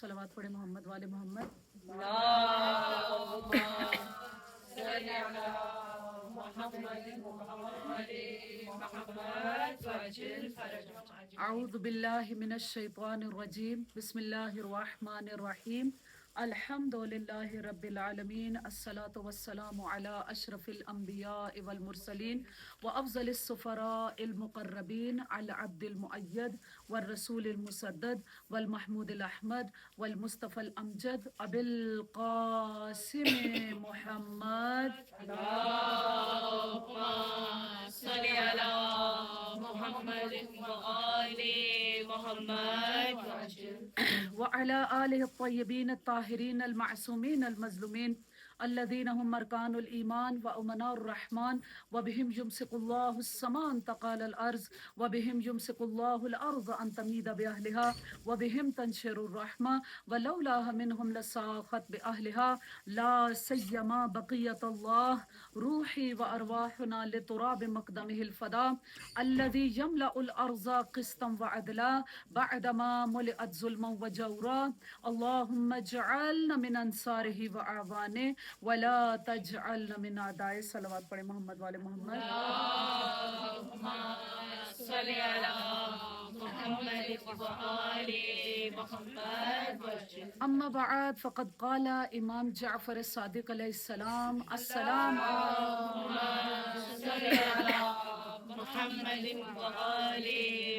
सलावत पढ़े मोहम्मद वाले मोहम्मद। अऊज़ु बिल्लाहि मिनश शैतानिर रजीम। बिस्मिल्लाहिर रहमानिर रहीम। अल्हम्दुलिल्लाहि रब्बिल आलमीन। अस्सलातु वस्सलामु अला अशरफिल अंबिया वल मुरसलीन व अफजलिस सुफराइल मुक़र्रबीन अल अब्दिल मुअय्यद वर रसूलिल मुसद्दद वल महमूदिल अहमद वल मुस्तफ़ल अमजद अबिल क़ासिम मुहम्मद व अला आलिहि त्तय्यबीन अत्ताहिरीन अल-मअसूमीन अल-मज़लूमीन الذين هم مركان الإيمان وأمناء الرحمن وبهم يمسك الله السماء أن تقال الأرض وبهم يمسك الله الأرض أن تميد بأهلها وبهم تنشر الرحمة ولولا منهم لساقت بأهلها لا سيما بقية الله روحي وأرواحنا لتراب مقدمه الفداء الذي يملأ الأرض قسطا وعدلا بعدما ملئت ظلما وجورا اللهم اجعلنا من أنصاره وأعوانه ولا تجعلنا من أعدائه. صلوات پڑھے محمد والے محمد. اللهم صل على محمد وآل محمد. أما بعد فقد قال إمام جعفر الصادق عليه السلام السلام محمد وآل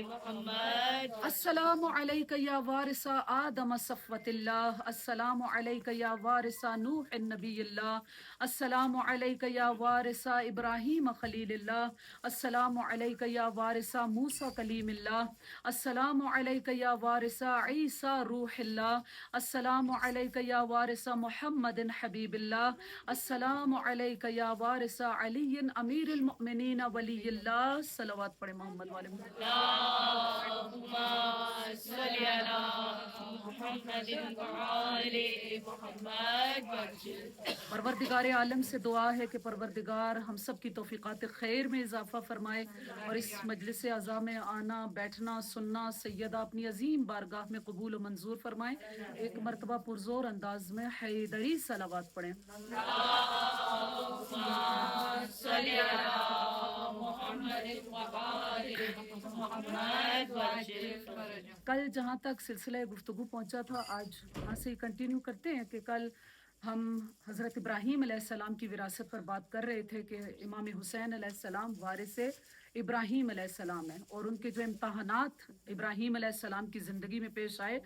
محمد. السلام عليك يا وارث آدم صفوة الله. السلام عليك يا وارث نوح النبي الله. السلام عليك يا وارث إبراهيم خليل الله. السلام عليك يا وارث موسى كليم الله. السلام عليك يا وارث عيسى روح الله. السلام عليك يا وارث محمد حبيب الله. السلام عليك يا وارث علي أمير المؤمنين ولي الله. صلوات پڑھے محمد والے محمد. اللهم صل على محمد وآل محمد. پروردگار عالم سے دعا ہے کہ پروردگار ہم سب کی توفیقات خیر میں اضافہ فرمائے اور اس مجلس اعزاء میں آنا بیٹھنا سننا سیدہ اپنی عظیم بارگاہ میں قبول و منظور فرمائے. ایک مرتبہ پرزور انداز میں حیدری صلوات پڑھیں. کل جہاں تک سلسلہ گفتگو پہنچا تھا آج وہاں سے کنٹینیو کرتے ہیں کہ کل ہم حضرت ابراہیم علیہ السلام کی وراثت پر بات کر رہے تھے کہ امام حسین علیہ السلام وارث ابراہیم علیہ السلام ہیں اور ان کے جو امتحانات ابراہیم علیہ السلام کی زندگی میں پیش آئے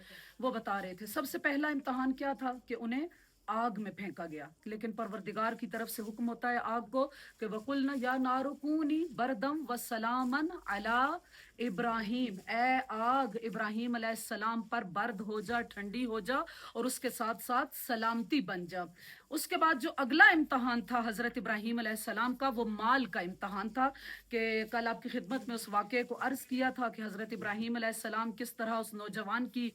وہ بتا رہے تھے. سب سے پہلا امتحان کیا تھا کہ انہیں آگ میں پھینکا گیا، لیکن پروردگار کی طرف سے حکم ہوتا ہے آگ کو کہ وَقُلْنَا يَا نَارُ كُونِي بَرْدًا وَسَلَامًا عَلَىٰ ابراہیم، اے آگ ابراہیم علیہ السلام پر برد ہو جا، ٹھنڈی ہو جا اور اس کے ساتھ ساتھ سلامتی بن جا. اس کے بعد جو اگلا امتحان تھا حضرت ابراہیم علیہ السلام کا وہ مال کا امتحان تھا کہ کل آپ کی خدمت میں اس واقعے کو عرض کیا تھا کہ حضرت ابراہیم علیہ السلام کس طرح اس نوجوان کی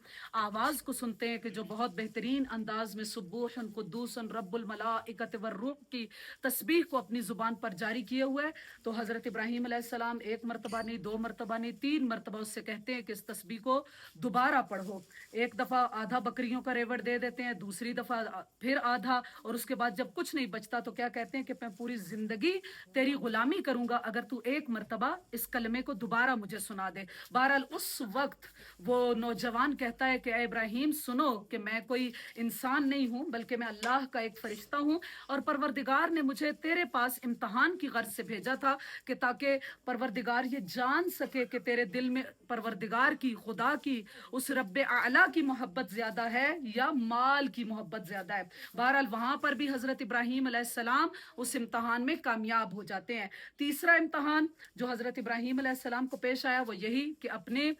آواز کو سنتے ہیں کہ جو بہت بہترین انداز میں سبوح قدوس رب الملائکۃ والروح کی تسبیح کو اپنی زبان پر جاری کیے ہوئے. تو حضرت ابراہیم علیہ السلام ایک مرتبہ نہیں، دو مرتبہ نہیں، تین مرتبہ اس سے کہتے ہیں کہ اس تسبیح کو دوبارہ پڑھو. ایک دفعہ آدھا بکریوں کا ریوڑ دے دیتے ہیں، دوسری دفعہ پھر آدھا، اور اس کے بعد جب کچھ نہیں بچتا تو کیا کہتے ہیں کہ میں پوری زندگی تیری غلامی کروں گا اگر تو ایک مرتبہ اس کلمے کو دوبارہ مجھے سنا دے. بہرحال اس وقت وہ نوجوان کہتا ہے کہ اے ابراہیم سنو کہ میں کوئی انسان نہیں ہوں بلکہ میں اللہ کا ایک فرشتہ ہوں اور پروردگار نے مجھے تیرے پاس امتحان کی غرض سے بھیجا تھا کہ تاکہ پروردگار یہ جان سکے کہ تیرے دل میں پروردگار کی، خدا کی، اس رب اعلیٰ کی محبت زیادہ ہے یا مال کی محبت زیادہ ہے. بہرحال وہاں پر بھی حضرت ابراہیم علیہ السلام اس امتحان میں کامیاب ہو جاتے ہیں. تیسرا امتحان جو حضرت ابراہیم علیہ السلام کو پیش آیا وہ یہی کہ اپنے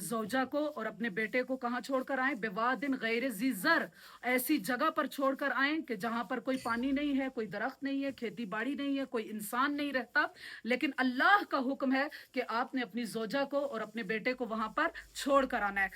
زوجہ کو اور اپنے بیٹے کو کہاں چھوڑ کر آئیں؟ بوادن غیر ذی زر، ایسی جگہ پر چھوڑ کر آئیں کہ جہاں پر کوئی پانی نہیں ہے، کوئی درخت نہیں ہے، کھیتی باڑی نہیں ہے، کوئی انسان نہیں رہتا، لیکن اللہ کا حکم ہے کہ آپ نے اپنی زوجہ کو اور اپنے بیٹے کو وہاں پر چھوڑ کر آنا ہے.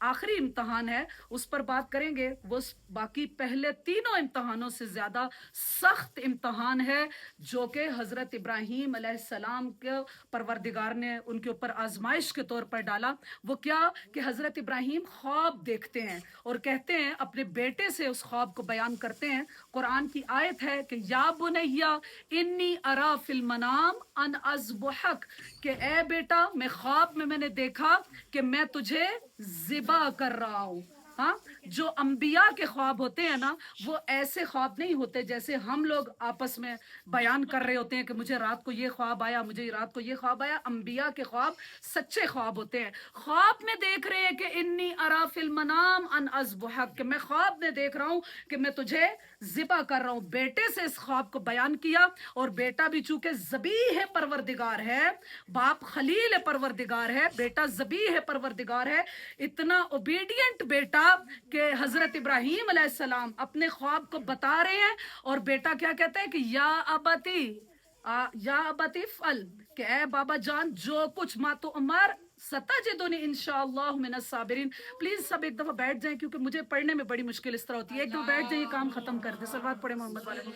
आखिरी इम्तहान है उस पर बात करेंगे। वो बाकी पहले तीनों इम्तहानों से ज़्यादा सख्त इम्तहान है जो कि हज़रत इब्राहीम अलैहिस्सलाम के परवरदिगार ने उनके ऊपर आजमाइश के तौर पर डाला। वो क्या कि हज़रत इब्राहीम ख्वाब देखते हैं और कहते हैं, अपने बेटे से उस ख्वाब को बयान करते हैं। कुरान की आयत है कि या बुनैया इन्नी अरा फिल मनाम अन अज़बहक, कि ए बेटा मैं ख्वाब में मैंने देखा कि मैं तुझे ज़िबा कर रहा हूँ। हाँ, जो अंबिया के ख्वाब होते हैं ना, वो ऐसे ख्वाब नहीं होते जैसे हम लोग आपस में बयान कर रहे होते हैं कि मुझे रात को ये ख्वाब आया, मुझे रात को ये ख्वाब आया। अंबिया के ख्वाब सच्चे ख्वाब होते हैं। ख्वाब में देख रहे हैं कि इन्नी अरा फिल मनाम अन अज़बहक, कि मैं ख्वाब में देख रहा हूँ कि मैं तुझे ज़िबा कर रहा हूँ। बेटे से इस ख्वाब को बयान किया, और बेटा भी चूंकि ज़बीह है परवरदिगार है, बाप खलील परवरदिगार है, बेटा ज़बीह है परवरदिगार है। इतना ओबीडियंट बेटा कि हज़रत इब्राहीम अलैहिस्सलाम अपने ख्वाब को बता रहे हैं, और बेटा क्या कहता है कि या अबती फल, कि ए बाबा जान जो कुछ मा तो उमर सताजिदुनी इंशाअल्लाह मिनस साबिरीन। प्लीज सब एक दफा बैठ जाएं, क्योंकि मुझे पढ़ने में बड़ी मुश्किल इस तरह होती है। एक दफा बैठ जाइए, काम खत्म कर दे। सलवात पढ़े मोहम्मद वाले को।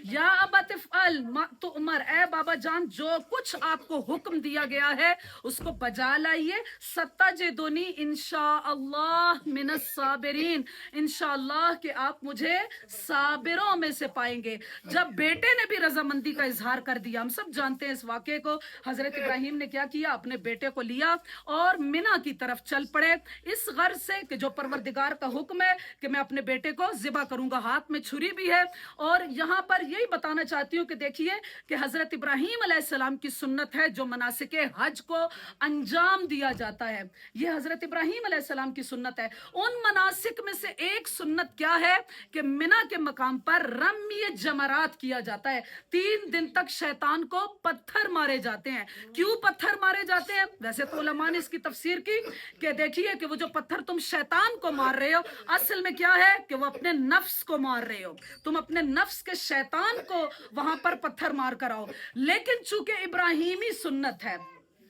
या अबत फअल मा तुअमर, ए बाबा जान जो कुछ आपको हुक्म दिया गया है उसको बजा लाइए। सत्ताजिदुनी इंशाअल्लाह मिनस साबिरीन, इंशाअल्लाह कि आप मुझे साबिरों में से पाएंगे। जब बेटे ने भी रजामंदी का इजहार कर दिया, हम सब जानते हैं इस वाक़े को, हजरत इब्राहीम ने क्या किया, अपने बेटे को लिया और मिना की तरफ चल पड़े, इस गर्ज से कि जो परवरदिगार का हुक्म है कि मैं अपने बेटे को ज़िबा करूंगा। हाथ में छुरी भी है। और यहाँ पर यही बताना चाहती हूँ कि देखिए कि हजरत इब्राहीम अलैहिस्सलाम की सुन्नत है जो मनासिक हज को अंजाम दिया जाता है, ये हजरत इब्राहीम अलैहिस्सलाम की सुन्नत है। उन मनासिक में से एक सुन्नत क्या है कि मिना के मकाम पर रम्य जमरात किया जाता है। 3 दिन तक शैतान को पत्थर मारे जाते हैं। क्यों पत्थर मारे जाते हैं? वैसे तो उलमा ने इसकी तफसीर की कि देखिए कि वो जो पत्थर तुम शैतान को मार रहे हो, असल में क्या है कि वो अपने नफ्स को मार रहे हो। तुम अपने नफ्स के शैतान को वहां पर पत्थर मार कर आओ। लेकिन चूंकि इब्राहीमी सुन्नत है,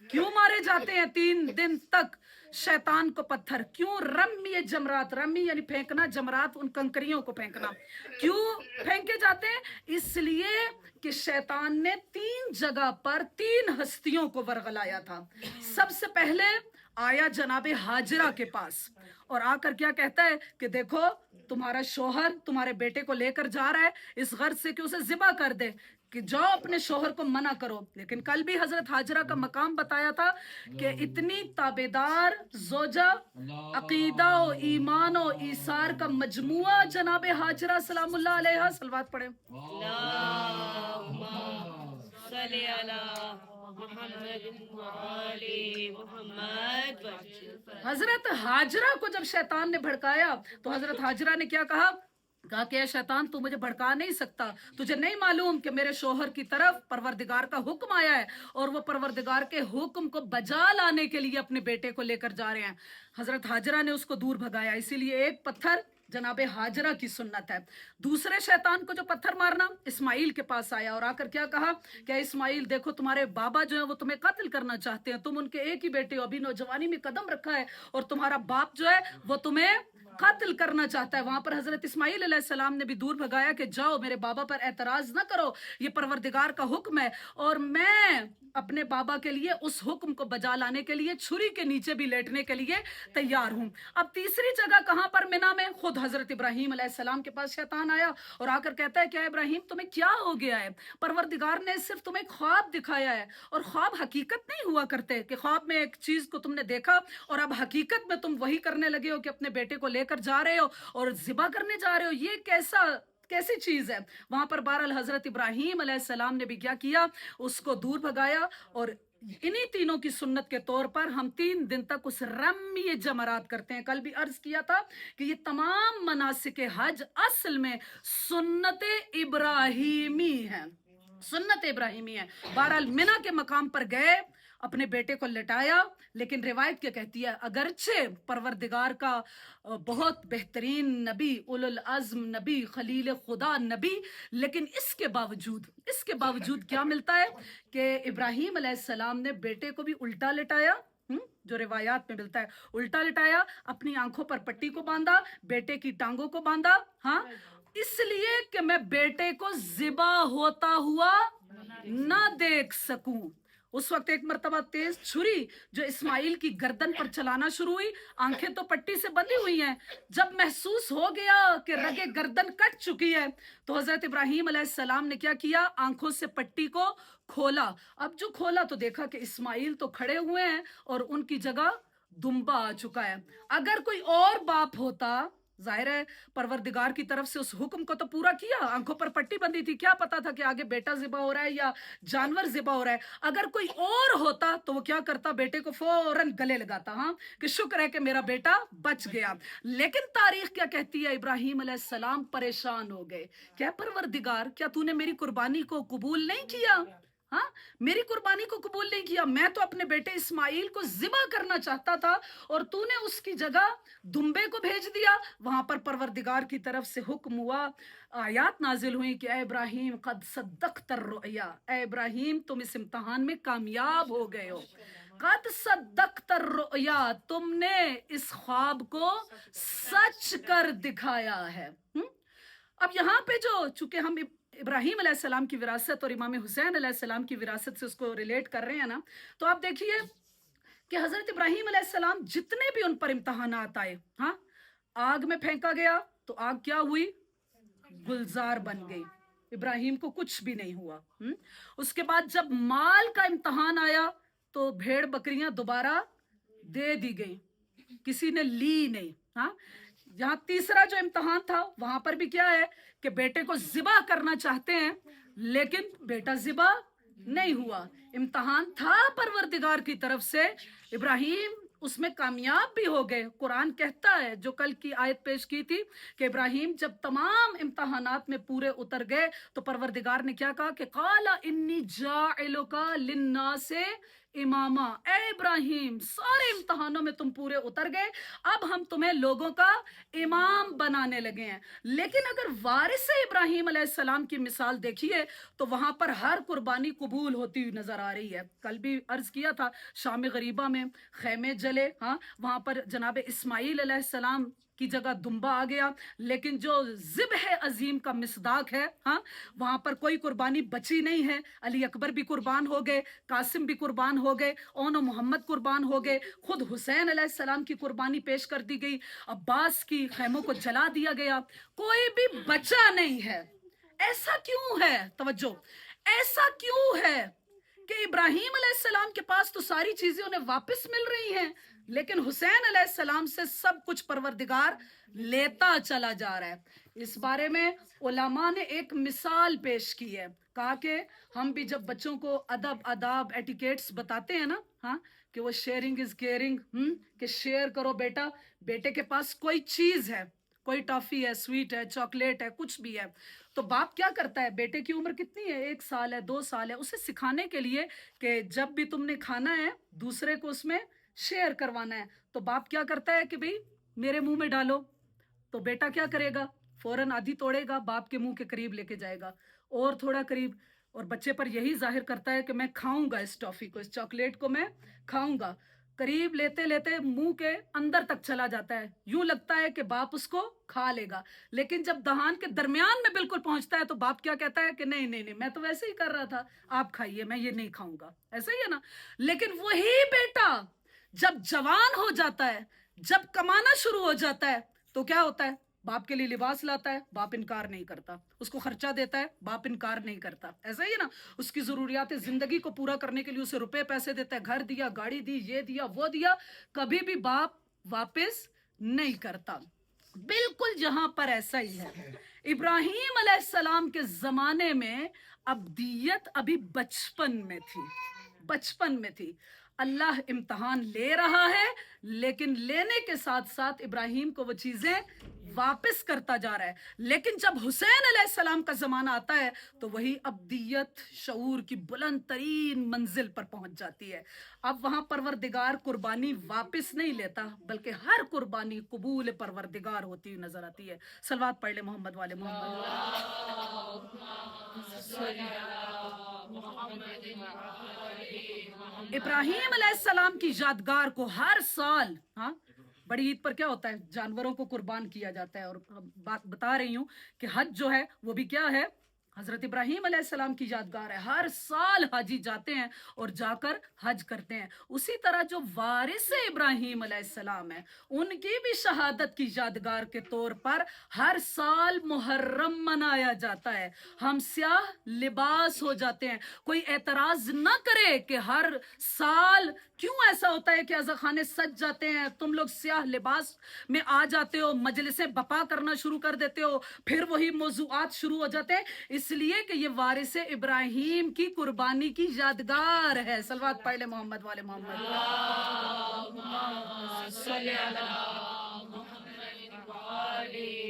क्यों मारे जाते हैं 3 दिन तक शैतान को पत्थर? क्यों? रम्य जमरात, रम्य यानी फेंकना, जमरात उन कंकरियों को फेंकना। क्यों फेंके जाते हैं? इसलिए कि शैतान ने 3 जगह पर 3 हस्तियों को वरगलाया था। सबसे पहले आया जनाबे हाजरा के पास और आकर क्या कहता है कि देखो तुम्हारा शोहर तुम्हारे बेटे को लेकर जा रहा है, इस गर्ज से कि उसे ज़िबा कर दे, कि जाओ अपने शोहर को मना करो। लेकिन कल भी हजरत हाजरा का मकाम बताया था कि इतनी ताबेदार जोजा, अकीदा और ईमान और ईसार का मजमुआ जनाबे हाजरा सलामुल्लाह अलैहा, सलवात पढ़े। हजरत हाजरा को जब शैतान ने भड़काया तो हजरत हाजरा ने क्या कहा कि ए शैतान तू मुझे भड़का नहीं सकता, तुझे नहीं मालूम कि मेरे शोहर की तरफ परवरदिगार का हुक्म आया है और वो परवरदिगार के हुक्म को बजा लाने के लिए अपने बेटे को लेकर जा रहे हैं। हजरत हाजरा ने उसको दूर भगाया। इसीलिए एक पत्थर जनाबे हाजरा की सुन्नत है। दूसरे शैतान को जो पत्थर मारना, इस्माइल के पास आया और आकर क्या कहा, क्या इस्माइल देखो तुम्हारे बाबा जो है वो तुम्हें कत्ल करना चाहते हैं, तुम उनके एक ही बेटे हो, अभी नौजवानी में कदम रखा है, और तुम्हारा बाप जो है वो तुम्हें कत्ल करना चाहता है। वहां पर हजरत इस्माइल अलैहिस्सलाम ने भी दूर भगाया कि जाओ मेरे बाबा पर एतराज ना करो, ये परवरदिगार का हुक्म है और मैं अपने बाबा के लिए उस हुक्म को बजा लाने के लिए छुरी के नीचे भी लेटने के लिए तैयार हूं। अब तीसरी जगह कहां पर? मिना में। खुद हजरत इब्राहीम अलैहिस्सलाम के पास शैतान आया और आकर कहता है क्या इब्राहीम तुम्हें क्या हो गया है? परवरदिगार ने सिर्फ तुम्हें ख्वाब दिखाया है और ख्वाब हकीकत नहीं हुआ करते कि ख्वाब में एक चीज को तुमने देखा और अब हकीकत में तुम वही करने लगे हो कि अपने बेटे को लेकर जा रहे हो और ज़िबा करने जा रहे हो। ये कैसी चीज है? वहां पर बहरहाल हजरत इब्राहीम अलैहिस्सलाम ने भी क्या किया, उसको दूर भगाया। और इन्हीं तीनों की सुन्नत के तौर पर हम 3 दिन तक उस रम्य जमरात करते हैं। कल भी अर्ज किया था कि ये तमाम मनासिक हज असल में सुन्नत इब्राहीमी है, सुन्नत इब्राहीमी है। बहरहाल मिना के मकाम पर गए, अपने बेटे को लटाया, लेकिन रिवायत क्या कहती है, अगरचे परवरदिगार का बहुत बेहतरीन नबी, उलुल अज़्म नबी, खलील खुदा नबी, लेकिन इसके बावजूद क्या मिलता है कि इब्राहीम अलैहिस्सलाम ने बेटे को भी उल्टा लिटाया, जो रिवायात में मिलता है, उल्टा लिटाया, अपनी आंखों पर पट्टी को बांधा, बेटे की टांगों को बांधा, हाँ, इसलिए कि मैं बेटे को ज़िबा होता हुआ ना देख सकूं। उस वक्त एक मर्तबा तेज छुरी जो इस्माइल की गर्दन पर चलाना शुरू हुई, आंखें तो पट्टी से बंधी हुई हैं, जब महसूस हो गया कि रगे गर्दन कट चुकी है, तो हजरत इब्राहीम अलैहिस्सलाम ने क्या किया, आंखों से पट्टी को खोला। अब जो खोला तो देखा कि इस्माइल तो खड़े हुए हैं और उनकी जगह दुम्बा आ चुका है। अगर कोई और बाप होता, जाहिर है परवरदिगार की तरफ से उस हुक्म को तो पूरा किया, आंखों पर पट्टी बंधी थी, क्या पता था कि आगे बेटा ज़िबा हो रहा है या जानवर ज़िबा हो रहा है। अगर कोई और होता तो वो क्या करता, बेटे को फौरन गले लगाता, हाँ, कि शुक्र है कि मेरा बेटा बच गया। लेकिन तारीख क्या कहती है, इब्राहीम अलैहिस्सलाम परेशान हो गए, क्या परवरदिगार, क्या तूने मेरी कुर्बानी को कबूल नहीं किया, हाँ, मेरी कुर्बानी को कबूल नहीं किया, मैं तो अपने बेटे इस्माइल को ज़िबा करना चाहता था और तूने उसकी जगह दुम्बे को भेज दिया। वहां पर परवरदिगार की तरफ से हुक्म हुआ, आयात नाजिल हुई कि ए इब्राहीम कद सद्दक़्त रुया, ए इब्राहीम तुम इस इम्तिहान में कामयाब हो गए हो, कद सद्दक़्त रुया, तुमने इस ख्वाब को सच कर दिखाया है। अब यहाँ पे जो, चूंकि हम इब्राहीम अलैहिस्सलाम की विरासत और इमाम हुसैन अलैहिस्सलाम की विरासत से उसको रिलेट कर रहे हैं ना, तो आप देखिए कि हजरत इब्राहीम अलैहिस्सलाम जितने भी उन पर इम्तहानात आए, हाँ, आग में फेंका गया तो आग क्या हुई, गुलजार बन गई, इब्राहीम को कुछ भी नहीं हुआ। उसके बाद जब माल का इम्तहान आया तो भेड़ बकरियां दोबारा दे दी गई, किसी ने ली नहीं, हाँ। यहाँ तीसरा जो इम्तहान था वहां पर भी क्या है कि बेटे को ज़िबा करना चाहते हैं, लेकिन बेटा ज़िबा नहीं हुआ। इम्तहान था परवरदिगार की तरफ से, इब्राहीम उसमें कामयाब भी हो गए। कुरान कहता है, जो कल की आयत पेश की थी, कि इब्राहीम जब तमाम इम्तहानात में पूरे उतर गए तो परवरदिगार ने क्या कहा कि काला इन्नी जाइलुका लिन्नासे इमामा, ए इब्राहिम सारे इम्तहानों में तुम पूरे उतर गए, अब हम तुम्हें लोगों का इमाम बनाने लगे हैं। लेकिन अगर वारिस इब्राहिम अलैहिस्सलाम की मिसाल देखिए तो वहां पर हर कुर्बानी कबूल होती हुई नजर आ रही है। कल भी अर्ज किया था, शाम गरीबा में खैमे जले, हाँ, वहां पर जनाब इस्माइल अलैहिस्सलाम की जगह दुम्बा आ गया, लेकिन जो ज़िब्ह अजीम का मिसदाक है, हाँ, वहां पर कोई कुर्बानी बची नहीं है। अली अकबर भी कुर्बान हो गए, कासिम भी कुर्बान हो गए, ओनो मोहम्मद कुर्बान हो गए, खुद हुसैन अलैहिस्सलाम की कुर्बानी पेश कर दी गई, अब्बास की खैमों को जला दिया गया, कोई भी बचा नहीं है। ऐसा क्यों है, तवज्जो, ऐसा क्यों है कि इब्राहीम अलैहिस्सलाम के पास तो सारी चीजें उन्हें वापस मिल रही हैं, लेकिन हुसैन अलैहिस्सलाम से सब कुछ परवरदिगार लेता चला जा रहा है। इस बारे में उलमा ने एक मिसाल पेश की है, कहा कि हम भी जब बच्चों को अदब अदाब एटिकेट्स बताते हैं ना, हाँ, कि वो शेयरिंग इज केयरिंग, कि शेयर करो बेटा, बेटे के पास कोई चीज है, कोई टॉफी है, स्वीट है, चॉकलेट है, कुछ भी है, तो बाप क्या करता है, बेटे की उम्र कितनी है, 1 साल है, 2 साल है, उसे सिखाने के लिए कि जब भी तुमने खाना है दूसरे को उसमें शेयर करवाना है, तो बाप क्या करता है कि भाई मेरे मुंह में डालो, तो बेटा क्या करेगा, फौरन आधी तोड़ेगा, बाप के मुंह के करीब लेके जाएगा और थोड़ा करीब, और बच्चे पर यही जाहिर करता है कि मैं खाऊंगा इस टॉफी को, इस चॉकलेट को मैं खाऊंगा। करीब लेते लेते मुंह के अंदर तक चला जाता है, यूं लगता है कि बाप उसको खा लेगा, लेकिन जब दहान के दरमियान में बिल्कुल पहुंचता है तो बाप क्या कहता है कि नहीं नहीं नहीं, मैं तो वैसे ही कर रहा था, आप खाइए, मैं ये नहीं खाऊंगा। ऐसा ही है ना। लेकिन वही बेटा जब जवान हो जाता है, जब कमाना शुरू हो जाता है, तो क्या होता है, बाप के लिए लिबास लाता है, बाप इनकार नहीं करता, उसको खर्चा देता है, बाप इनकार नहीं करता। ऐसा ही है ना। उसकी जरूरियात जिंदगी को पूरा करने के लिए उसे रुपए पैसे देता है, घर दिया, गाड़ी दी, ये दिया, वो दिया, कभी भी बाप वापस नहीं करता। बिल्कुल जहां पर ऐसा ही है। इब्राहीम अलैहिस्सलाम के जमाने में अब्दियत अभी बचपन में थी, बचपन में थी। اللہ امتحان لے رہا ہے، لیکن لینے کے ساتھ ساتھ ابراہیم کو وہ چیزیں واپس کرتا جا رہا ہے. لیکن جب حسین علیہ السلام کا زمانہ آتا ہے تو وہی ابدیت شعور کی بلند ترین منزل پر پہنچ جاتی ہے. اب وہاں پروردگار قربانی واپس نہیں لیتا، بلکہ ہر قربانی قبول پروردگار ہوتی ہوئی نظر آتی ہے. صلوات پڑھ لے محمد والے محمد. ابراہیم علیہ السلام کی یادگار کو ہر سال، ہاں بڑی عید پر کیا ہوتا ہے؟ جانوروں کو قربان کیا جاتا ہے. اور بات بتا رہی ہوں کہ حج جو ہے وہ بھی کیا ہے؟ حضرت ابراہیم علیہ السلام کی یادگار ہے. ہر سال حاجی جاتے ہیں اور جا کر حج کرتے ہیں. اسی طرح جو وارث ابراہیم علیہ السلام ہے، ان کی بھی شہادت کی یادگار کے طور پر ہر سال محرم منایا جاتا ہے. ہم سیاہ لباس ہو جاتے ہیں. کوئی اعتراض نہ کرے کہ ہر سال کیوں ایسا ہوتا ہے کہ عزا خانے سج جاتے ہیں، تم لوگ سیاہ لباس میں آ جاتے ہو، مجلسیں بپا کرنا شروع کر دیتے ہو، پھر وہی موضوعات شروع ہو جاتے ہیں. اس لیے کہ یہ وارث ابراہیم کی قربانی کی یادگار ہے. صلوات پڑھ لے محمد والے محمد.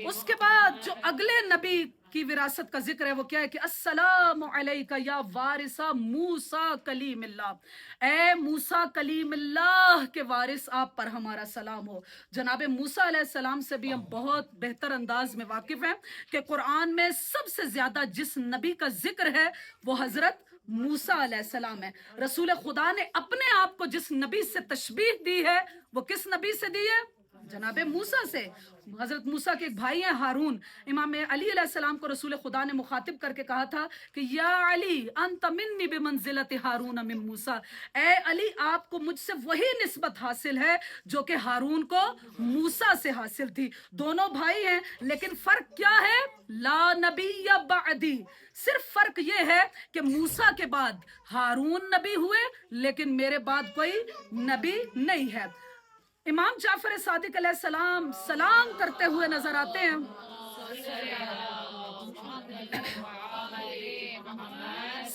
اس کے بعد جو اگلے نبی کی وراثت کا ذکر ہے وہ کیا ہے کہ السلام علیکہ یا وارثہ موسیٰ کلیم اللہ. اے موسیٰ کلیم اللہ کے وارث، آپ پر ہمارا سلام ہو. جناب موسیٰ علیہ السلام سے بھی ہم بہت بہتر انداز میں واقف ہیں کہ قرآن میں سب سے زیادہ جس نبی کا ذکر ہے وہ حضرت موسیٰ علیہ السلام ہے. رسول خدا نے اپنے آپ کو جس نبی سے تشبیہ دی ہے وہ کس نبی سے دی ہے؟ جناب موسیٰ سے. حضرت موسیٰ کے ایک بھائی ہیں ہارون. امام علی علیہ السلام کو رسول خدا نے مخاطب کر کے کہا تھا کہ یا علی انت منی بمنزلت ہارون من موسیٰ، اے علی آپ کو مجھ سے وہی نسبت حاصل ہے جو کہ ہارون کو موسیٰ سے حاصل تھی. دونوں بھائی ہیں لیکن فرق کیا ہے؟ لا نبی بعدی. صرف فرق یہ ہے کہ موسیٰ کے بعد ہارون نبی ہوئے لیکن میرے بعد کوئی نبی نہیں ہے. امام جعفر صادق علیہ السلام سلام کرتے ہوئے نظر آتے ہیں.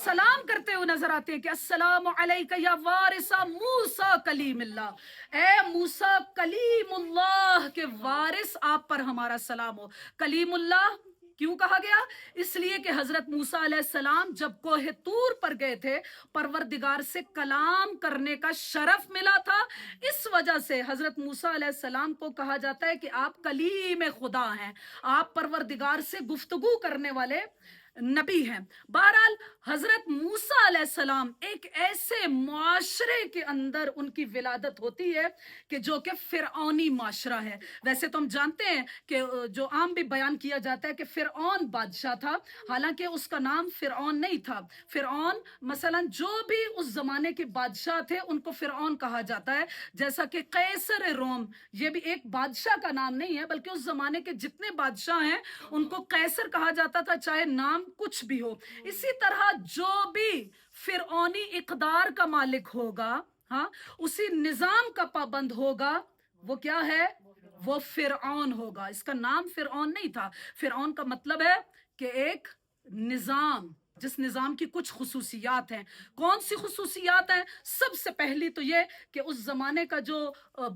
سلام کرتے ہوئے نظر آتے ہیں کہ السلام علیکہ یا وارثہ موسیٰ کلیم اللہ. اے موسیٰ کلیم اللہ کے وارث، آپ پر ہمارا سلام ہو. کلیم اللہ کیوں کہا گیا؟ اس لیے کہ حضرت موسیٰ علیہ السلام جب کوہ طور پر گئے تھے، پروردگار سے کلام کرنے کا شرف ملا تھا. اس وجہ سے حضرت موسیٰ علیہ السلام کو کہا جاتا ہے کہ آپ کلیم خدا ہیں، آپ پروردگار سے گفتگو کرنے والے نبی ہیں. بہرحال حضرت موسیٰ علیہ السلام ایک ایسے معاشرے کے اندر ان کی ولادت ہوتی ہے کہ جو کہ فرعونی معاشرہ ہے. ویسے تو ہم جانتے ہیں کہ جو عام بھی بیان کیا جاتا ہے کہ فرعون بادشاہ تھا، حالانکہ اس کا نام فرعون نہیں تھا. فرعون مثلا جو بھی اس زمانے کے بادشاہ تھے ان کو فرعون کہا جاتا ہے. جیسا کہ قیصر روم، یہ بھی ایک بادشاہ کا نام نہیں ہے بلکہ اس زمانے کے جتنے بادشاہ ہیں ان کو قیصر کہا جاتا تھا، چاہے نام کچھ بھی ہو. اسی طرح جو بھی فرعونی اقدار کا مالک ہوگا، ہاں اسی نظام کا پابند ہوگا، وہ کیا ہے؟ وہ فرعون ہوگا. اس کا نام فرعون نہیں تھا. فرعون کا مطلب ہے کہ ایک نظام، جس نظام کی کچھ خصوصیات ہیں. کون سی خصوصیات ہیں؟ سب سے پہلی تو یہ کہ اس زمانے کا جو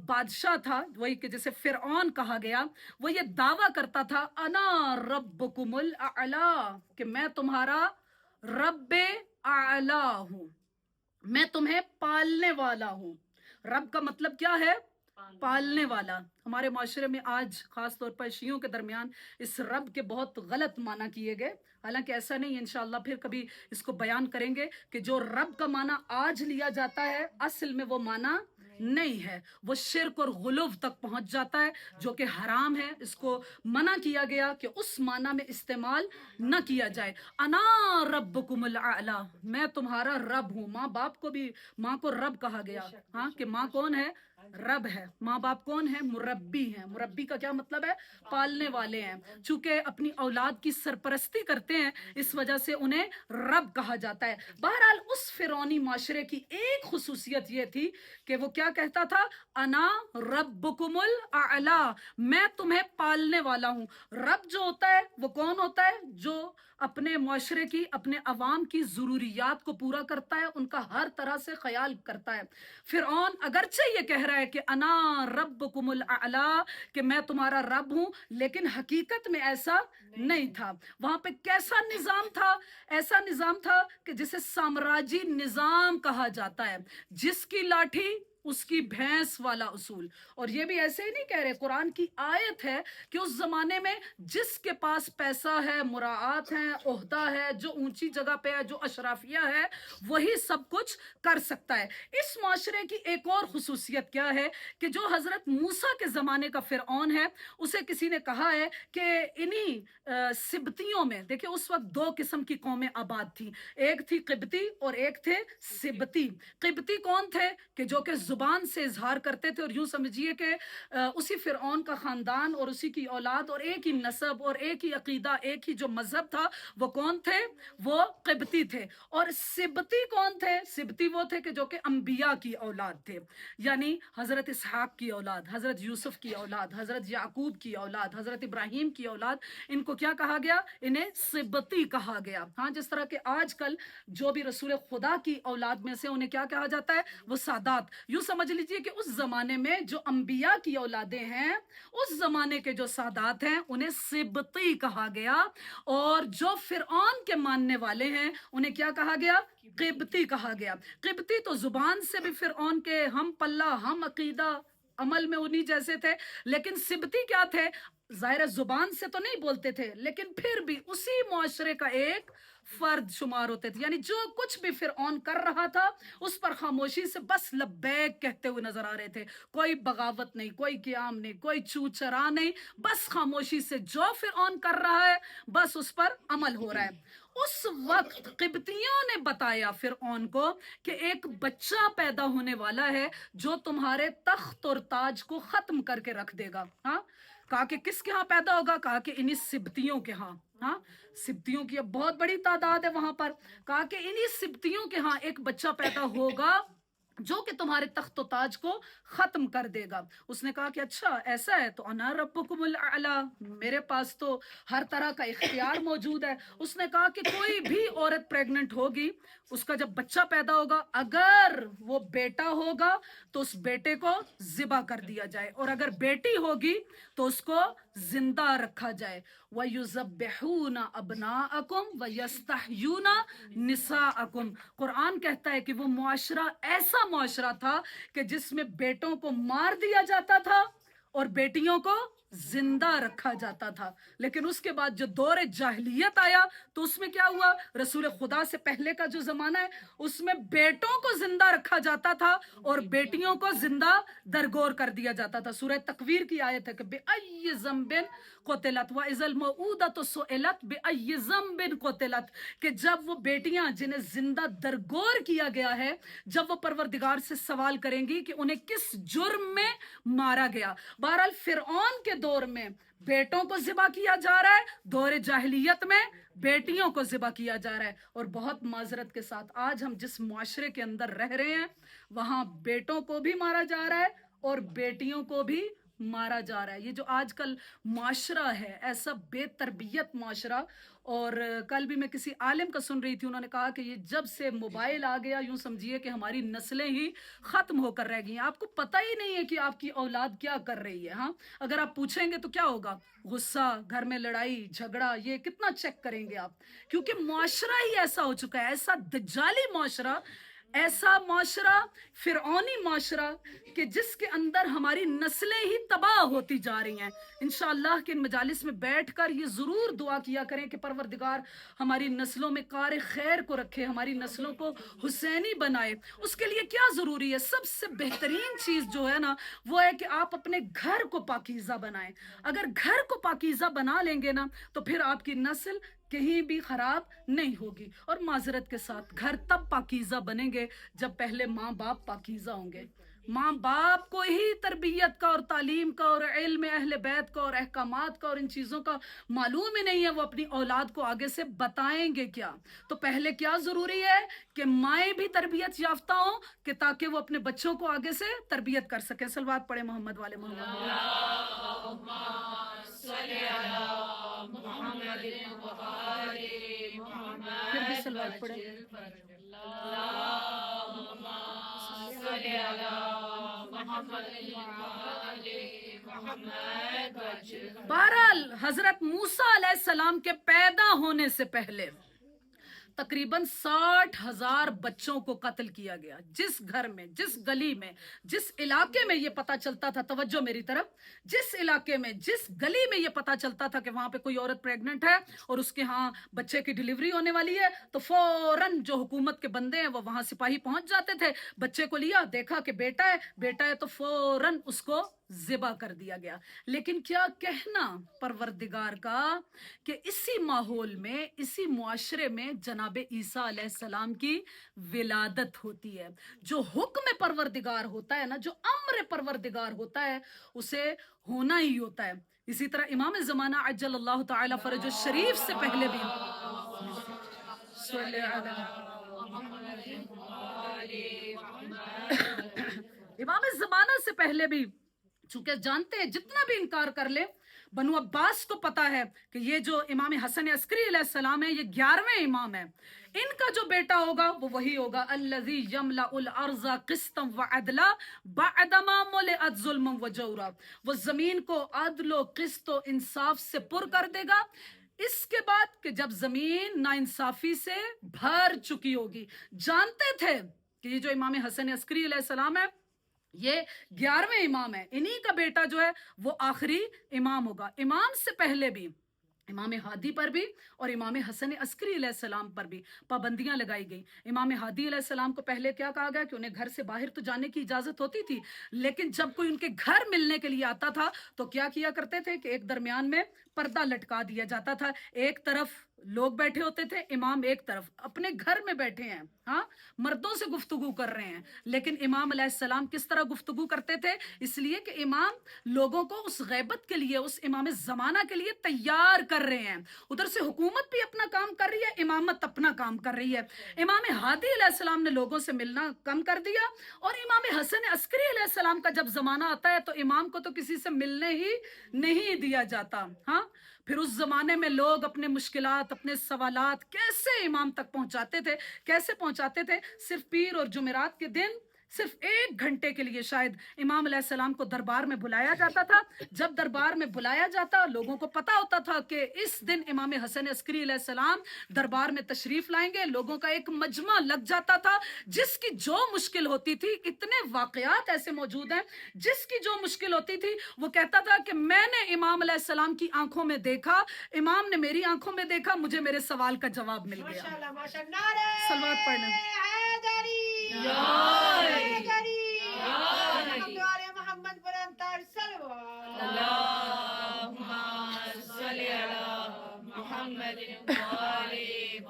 بادشاہ تھا، وہی کہ جسے فرعون کہا گیا، وہ یہ دعویٰ کرتا تھا انا ربکم الاعلی، کہ میں تمہارا رب اعلی ہوں، میں تمہیں پالنے والا ہوں. رب کا مطلب کیا ہے؟ پالنے والا. ہمارے معاشرے میں آج خاص طور پر شیعوں کے درمیان اس رب کے بہت غلط معنی کیے گئے، حالانکہ ایسا نہیں. انشاءاللہ پھر کبھی اس کو بیان کریں گے کہ جو رب کا معنی آج لیا جاتا ہے اصل میں وہ معنی نہیں ہے، وہ شرک اور غلو تک پہنچ جاتا ہے جو کہ حرام ہے. اس کو منع کیا گیا کہ اس معنی میں استعمال نہ کیا جائے. انا ربکم الاعلی، میں تمہارا رب ہوں. ماں باپ کو بھی، ماں کو رب کہا گیا، ہاں کہ ماں کون ہے؟ रब है। माँ बाप कौन है? मुरब्बी हैं। मुरब्बी का क्या मतलब है? पालने वाले हैं। चूंकि अपनी औलाद की सरपरस्ती करते हैं, इस वजह से उन्हें रब कहा जाता है। बहरहाल उस फिरौनी माशरे की एक खुसूसियत ये थी कि वो क्या कहता था? अना रब्बुकुमुल आला, मैं तुम्हें पालने वाला हूँ। रब जो होता है वो कौन होता है? जो अपने मुआशरे की, अपने अवाम की ज़रूरियात को पूरा करता है, उनका हर तरह से ख्याल करता है। फिरौन अगरचे ये कह रहा है कि अना रब्बुकुमुल आला, कि मैं तुम्हारा रब हूं, लेकिन हकीकत में ऐसा नहीं था। वहां पे कैसा निजाम था? ऐसा निजाम था कि जिसे साम्राज्य निजाम कहा जाता है। जिसकी लाठी उसकी भैंस वाला उसूल। और ये भी ऐसे ही नहीं कह रहे, कुरान की आयत है कि उस जमाने में जिसके पास पैसा है, मुराआत है, ओहदा है, जो ऊंची जगह पे है, जो अशराफिया है, वही सब कुछ कर सकता है। इस माशरे की एक और खुसूसियत क्या है कि जो हजरत मूसा के जमाने का फिरौन है, उसे किसी ने कहा है कि इन्हीं सिबतियों में, देखिए उस वक्त दो किस्म की कौमें आबाद थी, एक थी किब्ती और एक थे सिबती। किब्ती कौन थे? कि जो कि जुबान से इजहार करते थे, और यूं समझिए कि उसी फिरौन का खानदान और उसी की औलाद और एक ही नस्ब और एक ही अकीदा, एक ही जो मजहब था, वो कौन थे? वो किब्ती थे। और सिबती कौन थे? सिबती वो थे कि जो कि अंबिया की औलाद थे, यानी हजरत इसहाक की औलाद, हजरत यूसुफ की औलाद, हजरत याकूब की औलाद, हजरत इब्राहिम की औलाद। इनको क्या कहा गया? इन्हें सिबती कहा गया। हाँ, जिस तरह के आजकल जो भी रसूल खुदा की औलाद में से, उन्हें क्या कहा जाता है? वो सादात। यूं समझ लीजिए कि उस जमाने में जो अंबिया की औलादें हैं, उस जमाने के जो सादात हैं, उन्हें सिबती कहा गया। और जो फिरौन के मानने वाले हैं, उन्हें क्या कहा गया? किब्ती कहा गया। किब्ती तो जुबान से भी फिरौन के हम पल्ला, हम अकीदा, अमल में उन्हीं जैसे थे। लेकिन सिबती क्या थे? जाहिर है जुबान से तो नहीं बोलते थे, लेकिन फिर भी उसी मुआशरे का एक फर्द शुमार होते थे। यानी जो कुछ भी फिरौन कर रहा था, उस पर खामोशी से बस लब्बैक कहते हुए नजर आ रहे थे। कोई बगावत नहीं, कोई क्याम नहीं, कोई चू चरा नहीं, बस खामोशी से जो फिरौन कर रहा है, बस उस पर अमल हो रहा है। उस वक्त किब्तियों ने बताया फिरौन को कि एक बच्चा पैदा होने वाला है जो तुम्हारे तख्त और ताज को खत्म करके रख देगा। हाँ, कहा कि किसके यहाँ पैदा होगा? कहा कि इन्हीं सिबतियों के यहाँ। हाँ, सिबतियों की अब बहुत बड़ी तादाद है वहां पर। कहा कि इन्हीं सिबतियों के यहाँ एक बच्चा पैदा होगा जो कि तुम्हारे तख्त ताज को खत्म कर देगा। उसने कहा कि अच्छा ऐसा है, तो अना रब्बुकुमुल आला, मेरे पास तो हर तरह का इख्तियार मौजूद है। उसने कहा कि कोई भी औरत प्रेग्नेंट होगी, उसका जब बच्चा पैदा होगा, अगर वो बेटा होगा तो उस बेटे को जिबा कर दिया जाए, और अगर बेटी होगी तो उसको जिंदा रखा जाए। वयुज़ब्बिहूना अबनाअकुम वयस्तहयूना निसाअकुम। कुरान कहता है कि वो मुआशरा ऐसा मुआशरा था कि जिसमें बेटों को मार दिया जाता था और बेटियों को जिंदा रखा जाता था। लेकिन उसके बाद जो दौर जाहिलियत आया, तो उसमें क्या हुआ? रसूल खुदा से पहले का जो जमाना है, उसमें बेटों को जिंदा रखा जाता था और बेटियों को जिंदा दरगोर कर दिया जाता था। सूरह तकवीर की आयत है कि बेअय्यि ज़ंबिन क़ुतिलत व इज़ल मऊदतु सुइलत बेअय्यि ज़ंबिन क़ुतिलत, कि जब वो बेटियां जिन्हें जिंदा दरगोर किया गया है, जब वो परवरदिगार से सवाल करेंगी कि उन्हें किस जुर्म में मारा गया। बहरहाल फिरौन के दौर में बेटों को जिबा किया जा रहा है, दौर जाहिलियत में बेटियों को जिबा किया जा रहा है। और बहुत माजरत के साथ आज हम जिस मुआशरे के अंदर रह रहे हैं, वहां बेटों को भी मारा जा रहा है और बेटियों को भी मारा जा रहा है। ये जो आजकल माशरा है, ऐसा बेतरबियत माशरा। और कल भी मैं किसी आलिम का सुन रही थी, उन्होंने कहा कि ये जब से मोबाइल आ गया, यूं समझिए कि हमारी नस्लें ही खत्म होकर रह गई हैं। आपको पता ही नहीं है कि आपकी औलाद क्या कर रही है। हाँ, अगर आप पूछेंगे तो क्या होगा? गुस्सा, घर में लड़ाई झगड़ा, ये कितना चेक करेंगे आप? क्योंकि मुआशरा ही ऐसा हो चुका है, ऐसा दज्जाली मुआशरा, ऐसा माशरा, फिरौनी माशरा, कि जिसके अंदर हमारी नस्लें ही तबाह होती जा रही हैं। इंशाअल्लाह कि इन मजालिस में बैठकर ये ज़रूर दुआ किया करें कि परवरदिगार हमारी नस्लों में कार खैर को रखे, हमारी नस्लों को हुसैनी बनाए। उसके लिए क्या ज़रूरी है? सबसे बेहतरीन चीज़ जो है ना, वो है कि आप अपने घर को पाकीज़ा बनाएं। अगर घर को पाकीज़ा बना लेंगे ना, तो फिर आपकी नस्ल कहीं भी खराब नहीं होगी। और माजरत के साथ घर तब पाकीज़ा बनेंगे जब पहले माँ बाप पाकीज़ा होंगे। माँ बाप को ही तरबियत का और तालीम का और इल्म अहले बैत का और अहकामात का और इन चीज़ों का मालूम ही नहीं है, वो अपनी औलाद को आगे से बताएंगे क्या? तो पहले क्या ज़रूरी है कि माएँ भी तरबियत याफ्ता हों कि ताकि वो अपने बच्चों को आगे से तरबियत कर सकें। सलवात पढ़े मोहम्मद वाले मोहम्मद। फिर भी सलवात पढ़े। बहरहाल हजरत मूसा अलैहिस्सलाम के पैदा होने से पहले तकरीबन 60,000 बच्चों को कत्ल किया गया। जिस घर में, जिस गली में, जिस इलाके में ये पता चलता था, तवज्जो मेरी तरफ, जिस इलाके में, जिस गली में ये पता चलता था कि वहां पे कोई औरत प्रेग्नेंट है और उसके यहाँ बच्चे की डिलीवरी होने वाली है, तो फौरन जो हुकूमत के बंदे हैं वो वहां सिपाही पहुंच जाते थे। बच्चे को लिया, देखा कि बेटा है, बेटा है, तो फौरन उसको ज़िबा कर दिया गया। लेकिन क्या कहना परवरदिगार का कि इसी माहौल में, इसी मुआशरे में जनाब ईसा अलैहिस्सलाम की विलादत होती है। जो हुक्म परवरदिगार होता है ना, जो अम्र परवरदिगार होता है, उसे होना ही होता है। इसी तरह इमाम ज़माना अज्जलल्लाहु ताला फरजो शरीफ से पहले भी इमाम ज़माना से पहले भी, चूंकि जानते हैं जितना भी इनकार कर ले, बनु अब्बास को पता है कि ये जो इमाम हसन अस्करी अलैहिस्सलाम है, ये 11वें इमाम है। इनका जो बेटा होगा वो वही होगा, अल्लज़ी यमलउल अर्ज़ा क़िस्तम व अदला बअदमा मुलिअत ज़ुल्मन व जौरा। वो जमीन को अदलो क़िस्त व इंसाफ से पुर कर देगा, इसके बाद कि जब जमीन नाइंसाफी से भर चुकी होगी। जानते थे कि ये जो इमाम हसन अस्करी अलैहिस्सलाम है, ये 11वें इमाम है, इन्हीं का बेटा जो है वो आखिरी इमाम होगा। इमाम से पहले भी इमाम हादी पर भी और इमाम हसन अस्करी अलैहिस्सलाम पर भी पाबंदियां लगाई गई। इमाम हादी अलैहिस्सलाम को पहले क्या कहा गया कि उन्हें घर से बाहर तो जाने की इजाजत होती थी, लेकिन जब कोई उनके घर मिलने के लिए आता था तो क्या किया करते थे कि एक दरमियान में पर्दा लटका दिया जाता था। एक तरफ लोग बैठे होते थे, इमाम एक तरफ अपने घर में बैठे हैं, हाँ, मर्दों से गुफ्तगू कर रहे हैं, लेकिन इमाम अलैहिस्सलाम किस तरह गुफ्तगू करते थे? इसलिए कि इमाम लोगों को उस गैबत के लिए, उस इमाम ज़माना के लिए तैयार कर रहे हैं। उधर से हुकूमत भी अपना काम कर रही है, इमामत अपना काम कर रही है। इमाम हादी अलैहिस्सलाम ने लोगों से मिलना कम कर दिया, और इमाम हसन अस्करी अलैहिस्सलाम का जब जमाना आता है तो इमाम को तो किसी से मिलने ही नहीं दिया जाता। हाँ, फिर उस जमाने में लोग अपने मुश्किलात, अपने सवालात कैसे इमाम तक पहुंचाते थे? कैसे पहुंचाते थे? सिर्फ पीर और जुमेरात के दिन सिर्फ 1 घंटे के लिए शायद इमाम अलैहिस्सलाम को दरबार में बुलाया जाता था। जब दरबार में बुलाया जाता, लोगों को पता होता था कि इस दिन इमाम हसन अस्करी अलैहिस्सलाम दरबार में तशरीफ लाएंगे, लोगों का एक मजमा लग जाता था। जिसकी जो मुश्किल होती थी, इतने वाकयात ऐसे मौजूद हैं, जिसकी जो मुश्किल होती थी वो कहता था कि मैंने इमाम अलैहिस्सलाम की आंखों में देखा, इमाम ने मेरी आंखों में देखा, मुझे मेरे सवाल का जवाब मिल गया। सलवात पढ़ना।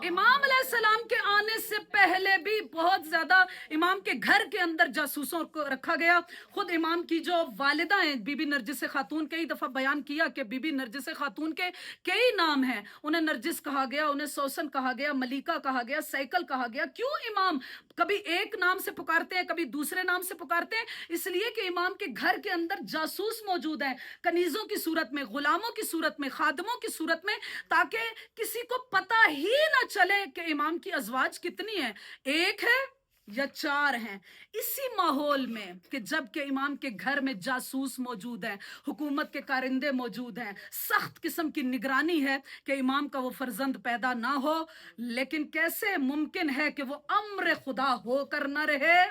इमाम अलैहिस्सलाम के आने से पहले भी बहुत ज्यादा इमाम के घर के अंदर जासूसों को रखा गया। खुद इमाम की जो वालिदा हैं बीबी नरजिस खातून, कई दफा बयान किया कि बीबी नरजिस खातून के कई नाम हैं। उन्हें नरजिस कहा गया, उन्हें सौसन कहा गया, मलिका कहा गया, सैकल कहा गया। क्यों इमाम कभी एक नाम से पुकारते हैं, कभी दूसरे नाम से पुकारते हैं? इसलिए कि इमाम के घर के अंदर जासूस मौजूद हैं, कनीजों की सूरत में, गुलामों की सूरत में, खादमों की सूरत में, ताकि किसी को पता ही ना चले कि इमाम की अज़वाज कितनी है, 1 है या 4 हैं। इसी माहौल में कि जब के इमाम के घर में जासूस मौजूद हैं, हुकूमत के कारिंदे मौजूद हैं, सख्त किस्म की निगरानी है कि इमाम का वो फर्जंद पैदा ना हो, लेकिन कैसे मुमकिन है कि वो अम्र खुदा होकर न रहे?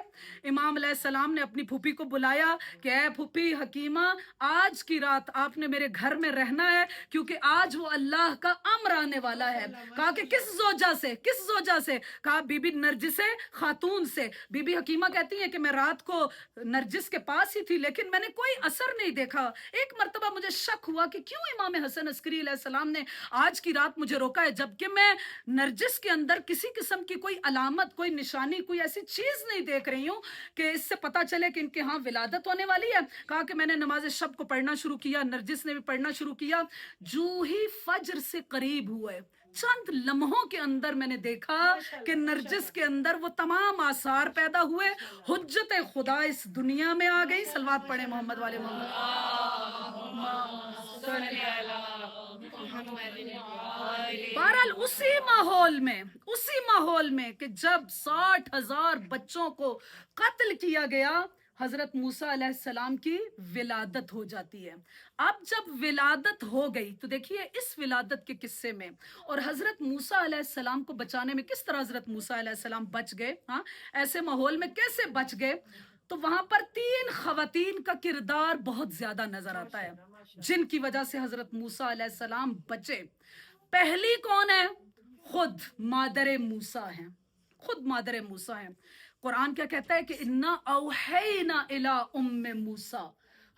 इमाम अलैहिस्सलाम ने अपनी फूफी को बुलाया कि ऐ फूफी हकीमा, आज की रात आपने मेरे घर में रहना है, क्योंकि आज वो अल्लाह का अम्र आने वाला है। कहा कि किस जोजा से? किस जोजा से? कहा बीबी नरजिस खातून से। बीबी हकीमा कहती है कि मैं रात को नरजिस के पास ही थी लेकिन मैंने कोई असर नहीं देखा। एक मर्तबा मुझे शक हुआ कि क्यों इमाम हसन अस्करी अलैहिस्सलाम ने आज की रात मुझे रोका है, जबकि मैं नरजिस के अंदर किसी किस्म की कोई अलामत, कोई निशानी, कोई ऐसी चीज नहीं देख रही हूँ कि इससे पता चले कि इनके यहाँ विलादत होने वाली है। कहा कि मैंने नमाज शब को पढ़ना शुरू किया, नरजिस ने भी पढ़ना शुरू किया। जो ही फज्र से करीब हुए चंद लम्हों के अंदर मैंने देखा कि नरजिस के अंदर वो तमाम आसार पैदा हुए, हुज्जत खुदा इस दुनिया में आ गई। सलवात पढ़े मोहम्मद वाले मोहम्मद। बहरहाल उसी माहौल में कि जब 60,000 बच्चों को कत्ल किया गया, हजरत मूसा अलैहिस्सलाम की विलादत हो जाती है। अब जब विलादत हो गई तो देखिए इस विलादत के किस्से में और हजरत मूसा अलैहिस्सलाम को बचाने में किस तरह हजरत मूसा अलैहिस्सलाम बच गए। हाँ, ऐसे माहौल में कैसे बच गए, तो वहां पर 3 खवातीन का किरदार बहुत ज्यादा नजर आता है जिनकी वजह से हजरत मूसा अलैहिस्सलाम बचे। पहली कौन है? खुद मादर मूसा है, खुद मादर मूसा है। कुरान क्या कहता है कि इन्ना औहैना इला उम्मे मूसा,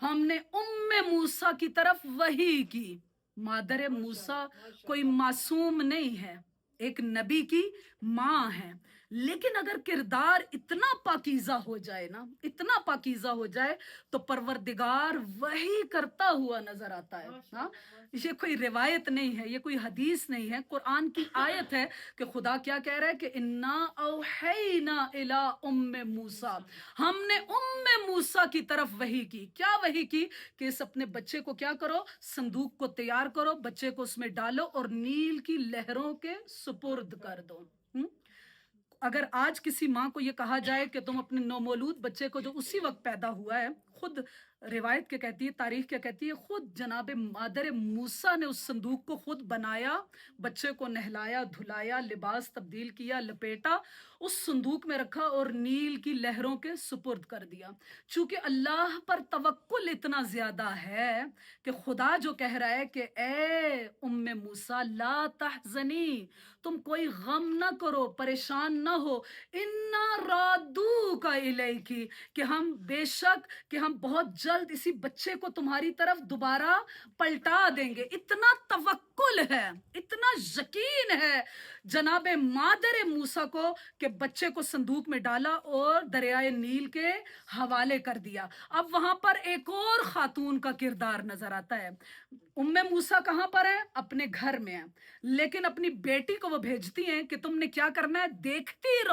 हमने उम्मे मूसा की तरफ वही की। मादर मूसा कोई मासूम नहीं है, एक नबी की माँ है, लेकिन अगर किरदार इतना पाकीज़ा हो जाए ना, इतना पाकीज़ा हो जाए तो परवरदिगार वही करता हुआ नजर आता है। हाँ, ये कोई रिवायत नहीं है, ये कोई हदीस नहीं है, कुरान की आयत है कि खुदा क्या कह रहा है कि इन्ना औहैना इला उम्मे मूसा, हमने उम्मे मूसा की तरफ वही की। क्या वही की? कि इस अपने बच्चे को क्या करो, संदूक को तैयार करो, बच्चे को उसमें डालो और नील की लहरों के सुपुर्द कर दो। अगर आज किसी माँ को ये कहा जाए कि तुम अपने नौमौलूद बच्चे को जो उसी वक्त पैदा हुआ है, खुद रिवायत क्या कहती है, तारीख क्या कहती है, खुद जनाब मादर मूसा ने उस संदूक को खुद बनाया, बच्चे को नहलाया, धुलाया, लिबास तब्दील किया, लपेटा, उस संदूक में रखा और नील की लहरों के सुपुर्द कर दिया। चूंकि अल्लाह पर तवक्कुल इतना ज्यादा है कि खुदा जो कह रहा है कि ए उम्मे मूसा ला तहज़नी, तुम कोई गम ना करो, परेशान ना हो, इन्ना रादू का इलैकी, कि हम बेशक कि हम बहुत जल्द इसी बच्चे को तुम्हारी तरफ दोबारा पलटा देंगे। इतना तवक्कुल है, इतना यकीन है जनाबे मादर मूसा को कि बच्चे को संदूक में डाला और दरियाए नील के हवाले कर दिया। अब वहां पर एक और खातून का किरदार नजर आता है। उम्मे मूसा कहां पर है? अपने घर में है, लेकिन अपनी बेटी को वो भेजती हैं कि तुमने क्या करना है, देखती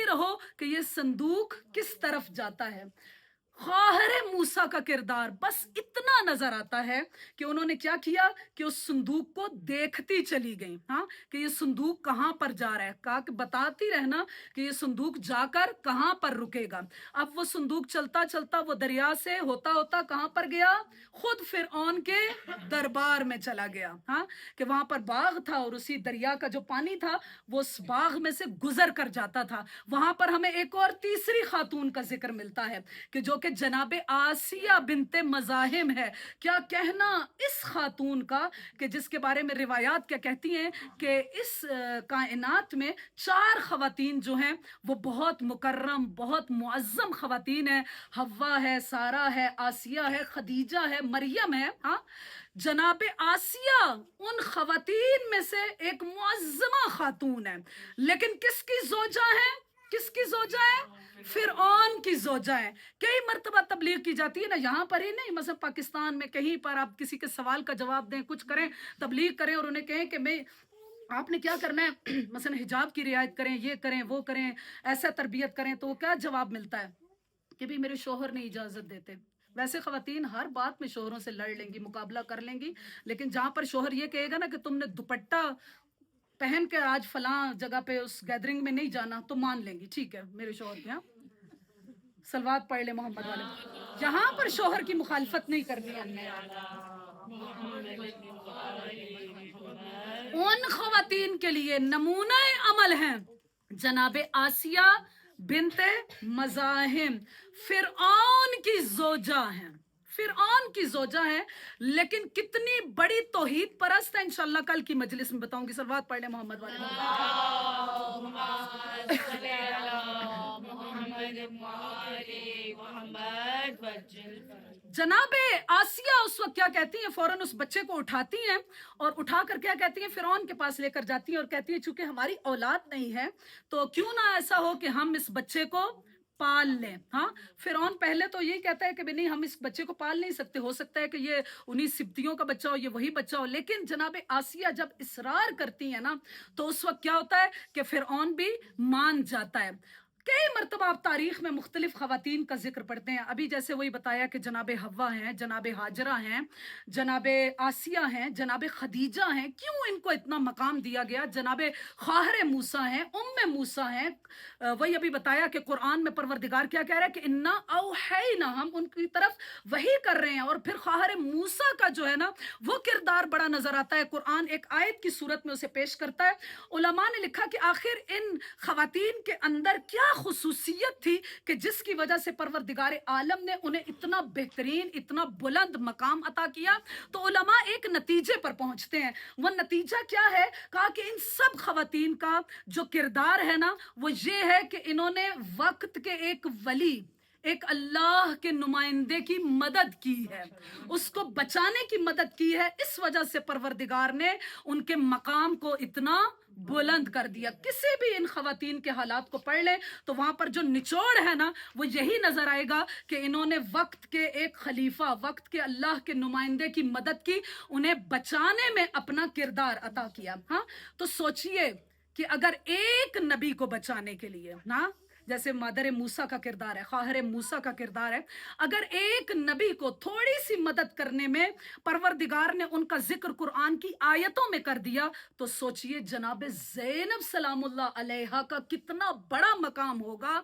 रहो कि ये संदूक किस तरफ जाता है। ख़ाहिर मूसा का किरदार बस इतना नजर आता है कि उन्होंने क्या किया कि उस संदूक को देखती चली गई। हाँ, कि ये संदूक कहां पर जा रहा है, कहा कि बताती रहना कि ये संदूक जाकर कहां पर रुकेगा। अब वो संदूक चलता चलता वो दरिया से होता होता कहां पर गया, खुद फिरऔन के दरबार में चला गया। हाँ, कि वहां पर बाग था और उसी दरिया का जो पानी था वो उस बाग में से गुजर कर जाता था। वहां पर हमें एक और तीसरी खातून का जिक्र मिलता है कि जो कि जनाबे आसिया बिनते मज़ाहिम है। क्या कहना इस खातून का कि जिसके बारे में रिवायात क्या कहती हैं कि इस कायनात में 4 खवातीन जो हैं वो बहुत मुकर्रम, बहुत मुअज्जम खवातीन हैं। हव्वा है, सारा है, आसिया है, खदीजा है, मरियम है। हाँ, जनाबे आसिया उन खवातीन में से एक मुअज्जमा खातून है, लेकिन किसकी जोजा है? किसकी जोजा है? फिरऔन की जोजा है। कई मर्तबा तबलीग की जाती है ना, यहाँ पर ही नहीं, मतलब पाकिस्तान में कहीं पर आप किसी के सवाल का जवाब दें, कुछ करें, तबलीग करें और उन्हें कहें कि मैं आपने क्या करना है, मसलन हिजाब की रियायत करें, ये करें, वो करें, ऐसा तरबियत करें, तो क्या जवाब मिलता है कि भी मेरे शोहर ने इजाजत देते। वैसे खवातीन हर बात में शोहरों से लड़ लेंगी, मुकाबला कर लेंगी, लेकिन जहां पर शोहर ये कहेगा ना कि तुमने दुपट्टा पहन के आज फलां जगह पे उस गैदरिंग में नहीं जाना, तो मान लेंगी, ठीक है मेरे शोहर के यहाँ सलवात पढ़ ले मोहम्मद वाले। यहाँ पर शोहर की मुखालफत नहीं करनी हमने। उन खवातीन के लिए नमूना अमल हैं जनाबे आसिया बिनते मज़ाहिम, फिरऔन की जोजा हैं, फिरऔन की जोजा है, लेकिन कितनी बड़ी तौहीद परस्त है, इंशाल्लाह कल की मजलिस में बताऊंगी। सलवात पढ़ ले मोहम्मद वाले। जनाबे आसिया उस वक्त क्या कहती हैं, फौरन उस बच्चे को उठाती हैं और उठाकर क्या कहती हैं, फिरौन के पास लेकर जाती हैं और कहती हैं चूंकि हमारी औलाद नहीं है तो क्यों ना ऐसा हो कि हम इस बच्चे को पाल लें। हाँ, फिरौन पहले तो यही कहता है कि नहीं, हम इस बच्चे को पाल नहीं सकते, हो सकता है कि ये उन्हीं सिब्तियों का बच्चा हो, ये वही बच्चा हो। लेकिन जनाबे आसिया जब इसरार करती है ना तो उस वक्त क्या होता है कि फिरौन भी मान जाता है। कई मरतबा आप तारीख में मुख्तलिफ खवातीन का जिक्र पढ़ते हैं। अभी जैसे वही बताया कि जनाब हवा हैं, जनाब हाजरा हैं, जनाब आसिया हैं, जनाब खदीजा हैं। क्यों इनको इतना मकाम दिया गया? जनाब ख्वाहर मूसा हैं, उम्मे मूसा हैं। वही अभी बताया कि कुरान में परवरदिगार क्या कह रहा है कि इन्ना औहैना, हम उनकी तरफ वही कर रहे हैं। और फिर ख्वाहर मूसा का जो है ना वो किरदार बड़ा नजर आता है। कुरान एक आयत की सूरत में उसे पेश करता है। उलमा ने लिखा कि आखिर इन खवातीन के अंदर क्या खुसूसियत थी कि जिसकी वजह से परवरदिगार आलम ने उन्हें इतना बेहतरीन, इतना बुलंद मकाम अता किया। तो उलमा एक नतीजे पर पहुंचते हैं। वो नतीजा क्या है? कहा कि इन सब खवातीन का जो किरदार है ना वो ये है कि इन्होंने वक्त के एक वली, एक अल्लाह के नुमाइंदे की मदद की है, उसको बचाने की मदद की है। इस वजह से परवरदिगार ने उनके मकाम को इतना बुलंद कर दिया। किसी भी इन खवातीन के हालात को पढ़ ले तो वहां पर जो निचोड़ है ना वो यही नजर आएगा कि इन्होंने वक्त के एक खलीफा, वक्त के अल्लाह के नुमाइंदे की मदद की, उन्हें बचाने में अपना किरदार अता किया। हाँ, तो सोचिए कि अगर एक नबी को बचाने के लिए ना, जैसे मादर मूसा का किरदार है, ख्वाहर मूसा का किरदार है, अगर एक नबी को थोड़ी सी मदद करने में परवरदिगार ने उनका जिक्र कुरान की आयतों में कर दिया तो सोचिए जनाब ज़ैनब सलामुल्लाह अलैहा का कितना बड़ा मकाम होगा,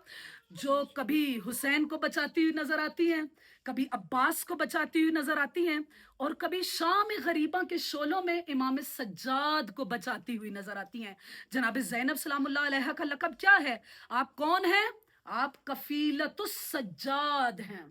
जो कभी हुसैन को बचाती हुई नजर आती हैं, कभी अब्बास को बचाती हुई नजर आती हैं और कभी शाम गरीबा के शोलों में इमाम सज्जाद को बचाती हुई नजर आती हैं। जनाब ज़ैनब सलामुल्लाह अलैहा का लक़ब क्या है? आप कौन हैं? आप कफीलतुस सज्जाद हैं।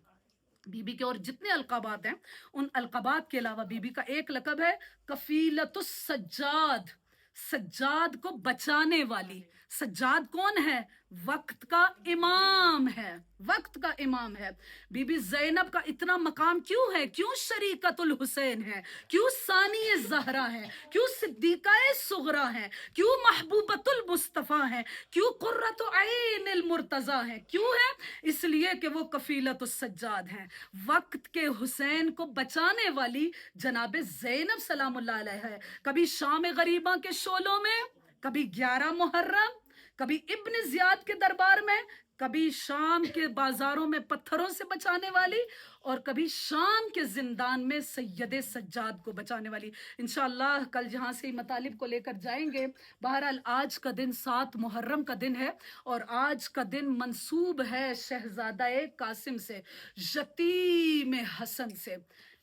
बीबी के और जितने अलकाबात हैं उन अलकाबात के अलावा बीबी का एक लक़ब है कफीलतुस सज्जाद, सज्जाद को बचाने वाली। सज्जाद कौन है? वक्त का इमाम है, वक्त का इमाम है। बीबी ज़ैनब का इतना मकाम क्यों है? क्यों शरीकतुल हुसैन है? क्यों सानी ज़हरा है? क्यों सिद्दीक़ाए सुगरा है? क्यों महबूबतुल मुस्तफ़ा है? क्यों कुर्रतु ऐनिल मुर्तज़ा है? क्यों है? इसलिए कि वो कफीलतुस सज्जाद हैं, वक्त के हुसैन को बचाने वाली जनाब ज़ैनब सलामुल्लाह अलैहा है। कभी शाम गरीबा के शोलों में, कभी 11 मुहर्रम, कभी इब्न ज़ियाद के दरबार में, कभी शाम के बाजारों में पत्थरों से बचाने वाली और कभी शाम के जिंदान में सैयद सज्जाद को बचाने वाली। इंशाअल्लाह कल जहाँ से मतालिब को लेकर जाएंगे। बहरहाल आज का दिन 7 मुहर्रम का दिन है और आज का दिन मंसूब है शहजादा कासिम से, यतीम हसन से।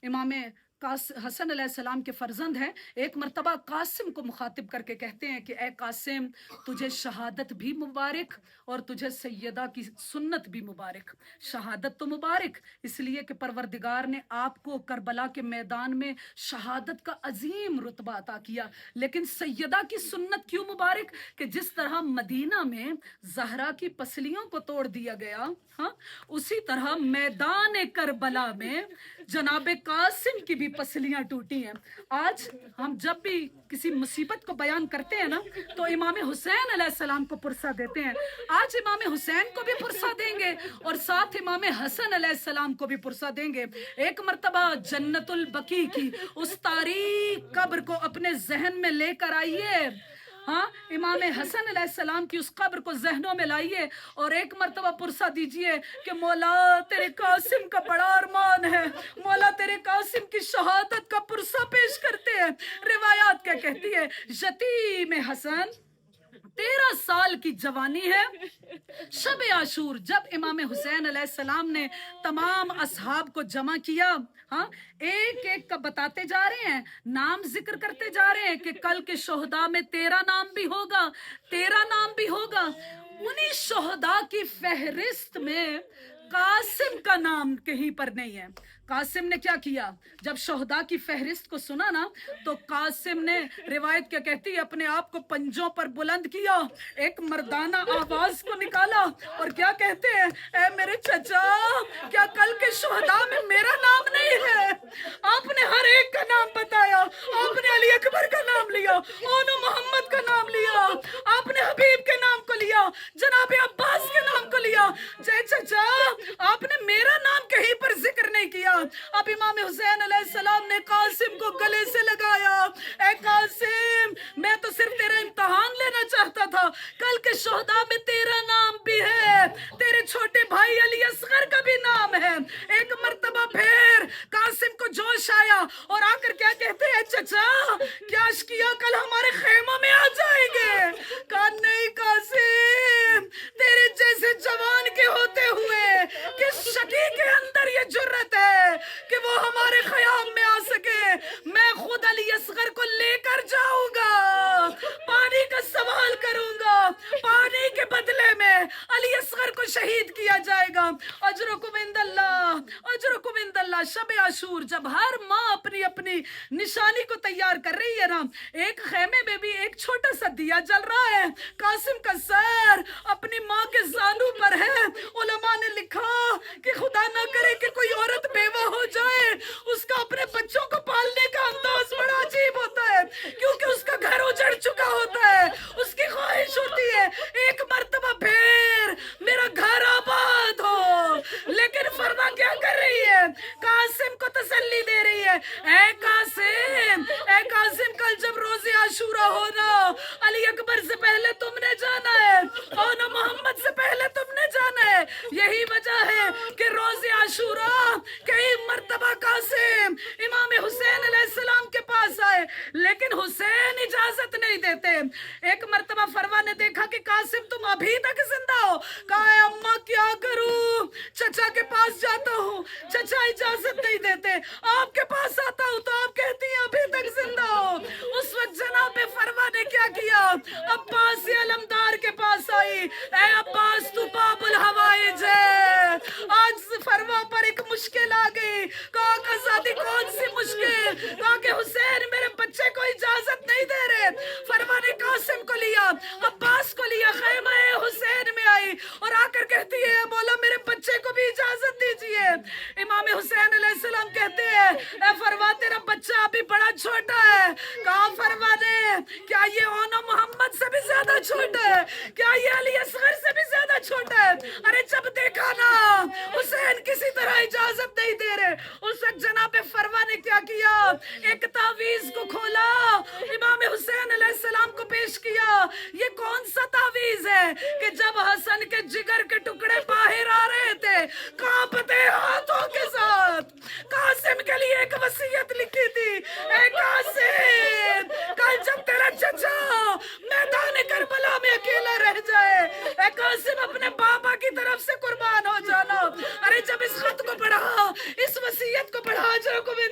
इमाम हसन अलैहिस्सलाम के फर्जंद हैं। एक मर्तबा कासिम को मुखातिब करके कहते हैं कि ए कासिम, तुझे शहादत भी मुबारक और तुझे सैयदा की सुन्नत भी मुबारक। शहादत तो मुबारक इसलिए कि परवरदिगार ने आपको करबला के मैदान में शहादत का अजीम रुतबा अता किया, लेकिन सैयदा की सुन्नत क्यों मुबारक? कि जिस तरह मदीना में ज़हरा की पसलियों को तोड़ दिया गया, हाँ, उसी तरह मैदान करबला में जनाब कासिम की भी पसलियां टूटी हैं। आज हम जब भी किसी मुसीबत को बयान करते हैं ना तो इमाम हुसैन अलैहिस्सलाम को पुरसा देते हैं। आज इमाम हुसैन को भी पुरसा देंगे और साथ इमाम हसन अलैहिस्सलाम को भी पुरसा देंगे। एक मर्तबा जन्नतुल बकी की उस तारीक कब्र को अपने जहन में लेकर आइए। हाँ, इमाम हसन अलैहिस्सलाम की उस कब्र को जहनों में लाइए और एक मर्तबा पुरसा दीजिए कि मौला तेरे कासिम का बड़ा अरमान है, मौला तेरे कासिम की शहादत का पुरसा पेश करते हैं। रिवायात क्या कहती है? यतीम हसन 13 साल की जवानी है, शब आशूर जब इमाम हुसैन अलैहिस्सलाम ने तमाम असहाब को जमा किया, हाँ, एक एक का बताते जा रहे हैं, नाम जिक्र करते जा रहे हैं कि कल के शोहदा में तेरा नाम भी होगा, तेरा नाम भी होगा। उन्हीं शोहदा की फहरिस्त में कासिम का नाम कहीं पर नहीं है। कासिम ने क्या किया, जब शोहदा की फहरिस्त को सुना ना, तो कासिम ने, रिवायत क्या कहती है, अपने आप को पंजों पर बुलंद किया, एक मर्दाना आवाज को निकाला और क्या कहते हैं, ए मेरे चचा, क्या कल के शोहदा में मेरा नाम नहीं है? आपने हर एक का नाम बताया, आपने अली अकबर का नाम लिया, ओनो मोहम्मद का नाम लिया, आपने हबीब के नाम को लिया, जनाब अब्बास के नाम को लिया, जय चचा आपने मेरा नाम कहीं पर जिक्र नहीं किया। अब इमाम हुसैन अलैहिस्सलाम ने कासिम को गले से लगाया, ए कासिम, मैं तो सिर्फ तेरा इम्तिहान लेना चाहता था, कल के शोहदा में तेरा नाम भी है, तेरे छोटे भाई अली असगर का भी नाम है। एक मर्तबा फिर कासिम को जोश आया और आकर क्या कहते हैं, चचा क्या किया, कल हमारे खेमों में आ जाएंगे? कहा नहीं कासिम, तेरे जैसे जवान के होते हुए किस शकी के अंदर ये जुर्रत है कि वो हमारे ख़याम में आ सके? मैं खुद अली असगर को लेकर जाऊंगा, पानी का सवाल करूंगा, पानी के बदले में अली असगर को शहीद किया जाएगा। अजरुकुम इंदल्लाह, अजरुकुम इंदल्लाह। शब आशूर जब हर माँ अपनी अपनी निशानी को तैयार कर रही है ना, एक खेमे में भी एक छोटा सा दिया जल रहा है, कासिम का सर अपनी माँ के जानू पर है। उलमा ने लिखा कि खुदा ना करे कि कोई औरत बेवा हो जाए, उसका अपने बच्चों को पालने का अंदाज बड़ा अजीब होता है, क्योंकि उसका घर उजड़ चुका होता है, उसकी ख्वाहिश होती है एक मर्तबा फिर मेरा घर आबाद हो। लेकिन फरमा क्या कर रही है, कासिम को तसल्ली दे रही है, ए कासिम, ए कासिम, कल जब रोज़े आशूरा होना, अली अकबर से पहले तुमने जाना है और न मोहम्मद से पहले तुमने जाना है। यही वजह है कि रोज़े आशूरा कई मर्तबा कासिम इमाम हुसैन अलैहिस्सलाम के पास आए, लेकिन हुसैन इजाजत नहीं देते। एक मर्तबा फरवा ने देखा कि कासिम तुम अभी तक जिंदा हो, कहा अम्मा क्या करूं, चचा के पास जाता हूँ, चचा इजाजत नहीं देते, आपके पास आता हूँ तो आप कहती हैं अभी तक जिंदा हो। उस वक्त जनाब फरवा ने क्या किया, अब्बास अलमदार के पास आई, ए अब्बास तू बाबुल हवाइज है, आज फरवा पर एक मुश्किल आ गई। कहा कसादी कौन सी मुश्किल? कहा कि हुसैन मेरे बच्चे को इजाजत नहीं दे रहे। फरवा ने कासिम को लिया, अब्बास को लिया, खैमा हुसैन में आई और आकर कहती है बोला मेरे बच्चे को भी इजाजत दीजिए। इमाम हुसैन अलैहिस्सलाम कहते हैं ए फरवा तेरा बच्चा अभी बड़ा छोटा है। कहा फरवा ने क्या ये ओनो मोहम्मद से भी ज्यादा छोटा है, क्या ये अली असगर से भी ज्यादा छोटा है? अरे जब देखा ना हुसैन किसी तरह इजाजत नहीं दे रहे, उस वक्त जनाब फरवा ने क्या किया, एक तावीज को खोला, इमाम हुसैन अलैहिस्सलाम को पेश किया। ये कौन सा तावीज है कि जब हसन के जिगर के टुकड़े बाहर आ रहे थे कांपते हाथों के साथ कासिम के लिए एक वसीयत लिखी थी, ए कासिम कल जब तेरा चचा मैदान करबला में अकेला रह जाए, ए कासिम अपने बाबा की तरफ से कुर्बान हो जाना। अरे जब इस खत को पढ़ा, इस वसीयत को पढ़ा,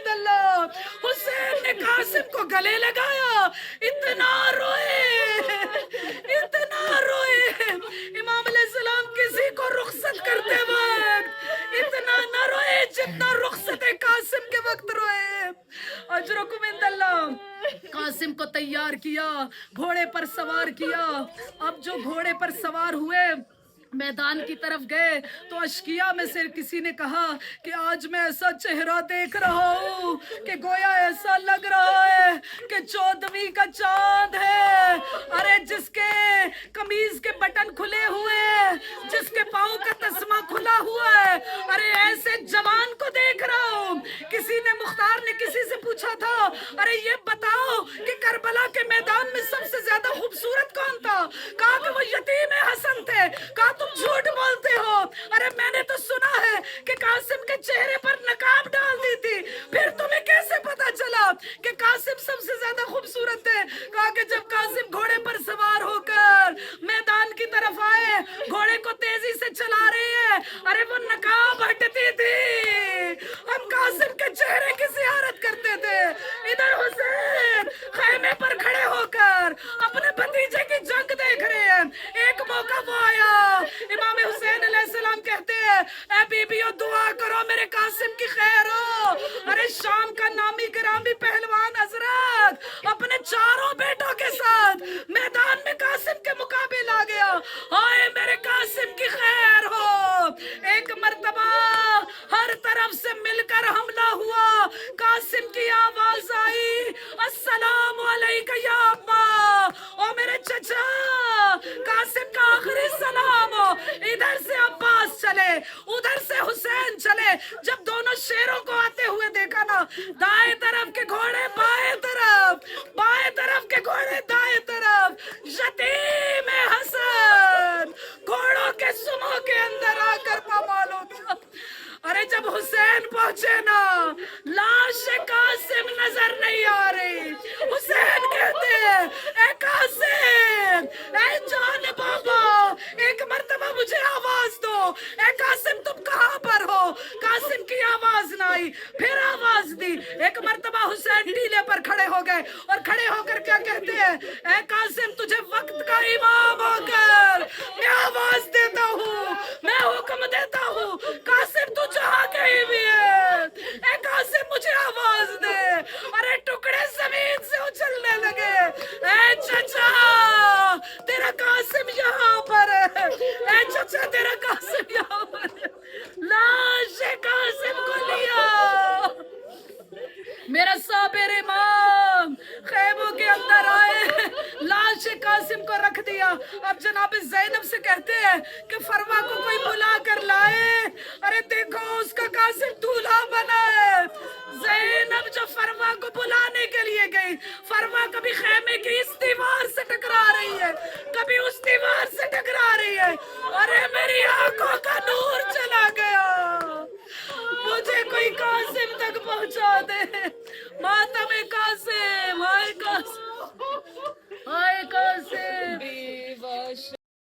अल्लाह, हुसैन ने कासिम को गले लगाया, इतना रोए, इतना रोए। इमाम अलैहिस्सलाम किसी को रुखसत करते वक्त इतना न रोए जितना रुखसत कासिम के वक्त रोए। अजरुकुम इंदल्लाह। कासिम को तैयार किया, घोड़े पर सवार किया। अब जो घोड़े पर सवार हुए मैदान की तरफ गए तो अशकिया में से किसी ने कहा कि आज मैं ऐसा चेहरा देख रहा हूँ कि गोया ऐसा लग रहा है कि 14वीं का चांद है। अरे जिसके कमीज के बटन खुले हुए हैं, जिसके पाँव का तस्मा खुला हुआ है, अरे ऐसे जवान को देख रहा हूँ। किसी ने, मुख्तार ने किसी से पूछा था, अरे ये बताओ कि करबला के मैदान में सबसे ज्यादा खूबसूरत कौन था? कहा कि वो यतीम हसन थे। कहा तुम झूठ बोलते हो। अरे मैंने तो सुना है कि कासिम के चेहरे पर नकाब डाल दी थी, फिर तुम्हें कैसे पता चला कि कासिम सबसे ज्यादा खूबसूरत थे? कहा कि जब कासिम घोड़े पर सवार होकर मैदान की तरफ आए, घोड़े को तेजी से चला रहे हैं, अरे वो नकाब हटती थी, हम कासिम के चेहरे की ज़ियारत करते थे। इधर हुसैन खैमे पर खड़े होकर अपने भतीजे की जंग देख रहे हैं। एक मौका वो आया, इमाम हुसैन अलैहिस्सलाम कहते हैं, ऐ अरे शाम का नामी गिरामी पहलवान हजरत अपने चारों बेटों के साथ मैदान में कासिम के मुकाबले आ गया। हाय मेरे कासिम की खैर हो। एक मर्तबा हर तरफ से मिलकर हमला हुआ, कासिम की आवाज आई, अस्सलाम अलैका या अब्बा। ओ मेरे चचा, कासिम का आखिरी सलाम हो। इधर से अब्बास चले, उधर से हुसैन चले। जब दोनों शेरों को आते हुए देखा ना, दाएं तरफ के घोड़े बाएं तरफ, बाएं तरफ के घोड़े दाएं तरफ, यतीम हसन घोड़ों के सुमो के अंदर आकर पामाल हो गया। अरे जब हुसैन पहुंचे ना, लाश कासिम नजर नहीं आ रही। हुसैन कहते हैं, ए कासिम, ए जान बाबा, एक मर्तबा मुझे आवाज दो। ए कासिम तुम कहां पर हो? कासिम की आवाज ना आई। फिर आवाज दी। एक मर्तबा हुसैन टीले पर खड़े हो गए और खड़े होकर क्या कहते हैं, ए कासिम तुझे वक्त का इमाम होकर मैं आवाज देता हूँ, मैं हुक्म देता हूँ, कासिम तू जहाँ कहीं भी है, ए कासिम मुझे आवाज दे। अरे टुकड़े जमीन से उछलने लगे। ए चचा तेरा कासिम यहाँ पर है, ए चचा तेरा कासिम यहाँ पर है। लाश कासिम को लिया। मेरा साबिर इमाम खैमों के अंदर आए, लाश कासिम को रख दिया। अब जनाब ज़ैनब से कहते हैं कि फरवा को कोई बुला कर लाए। अरे देखो उसका कासिम दूल्हा बना है। ज़ैनब जो फरवा को बुलाने के लिए गई, फरवा कभी खैमे की इस दीवार से टकरा रही है, कभी उस दीवार से टकरा रही है। अरे मेरी आंखों का नूर चला गया। मुझे कोई कासिम तक पहुंचा दे। मातम कासिम, हाय कासिम, हाय कासिम।